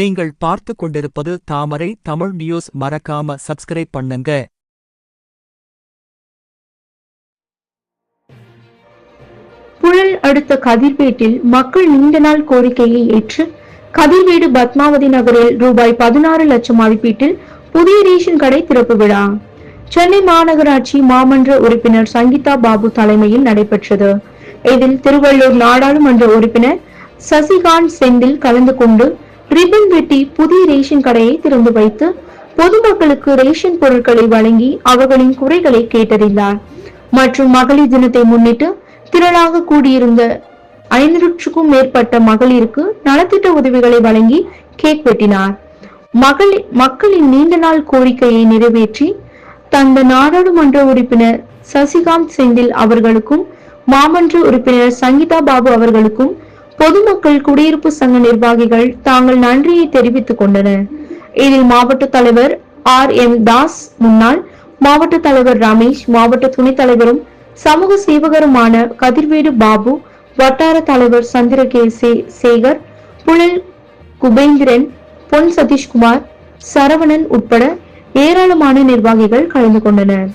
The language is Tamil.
நீங்கள் பார்த்து கொண்டிருப்பது தாமரை தமிழ் நியூஸ். மறக்காம சப்ஸ்கிரைப் பண்ணுங்க. புழல் அடுத்த கதிர்வேட்டில் மக்கள் நீண்ட நாள் கோரிக்கையை ஏற்று கதிர்வேடு பத்மாவதி நகரில் ரூபாய் 16 லட்சம் மதிப்பீட்டில் புதிய ரேஷன் கடை திறப்பு விழா சென்னை மாநகராட்சி மாமன்ற உறுப்பினர் சங்கீதா பாபு தலைமையில் நடைபெற்றது. இதில் திருவள்ளூர் நாடாளுமன்ற உறுப்பினர் சசிகாந்த் செந்தில் கலந்து கொண்டு ரிப்பன் வெட்டி புதிய ரேஷன் கடையை திறந்து வைத்து பொதுமக்களுக்கு ரேஷன் பொருட்களை வழங்கி அவர்களின் குறைகளை கேட்டறிந்தார். மற்றும் மகளிர் தினத்தை முன்னிட்டு திரளாக கூடியிருந்த 500க்கும் மேற்பட்ட மகளிருக்கு நலத்திட்ட உதவிகளை வழங்கி கேக் வெட்டினார். மக்களின் நீண்ட நாள் கோரிக்கையை நிறைவேற்றி தந்த நாடாளுமன்ற உறுப்பினர் சசிகாந்த் செந்தில் அவர்களுக்கும் மாமன்ற உறுப்பினர் சங்கீதா பாபு அவர்களுக்கும் பொதுமக்கள் குடியிருப்பு சங்க நிர்வாகிகள் தாங்கள் நன்றியை தெரிவித்துக் கொண்டனர். இதில் மாவட்ட தலைவர் RM தாஸ், முன்னாள் மாவட்ட தலைவர் ரமேஷ், மாவட்ட துணைத் தலைவரும் சமூக சேவகருமான கதிர்வேடு பாபு, வட்டார தலைவர் சந்திரகேசி சேகர், புழல் குபேந்திரன், பொன் சதீஷ்குமார், சரவணன் உட்பட ஏராளமான நிர்வாகிகள் கலந்து கொண்டனர்.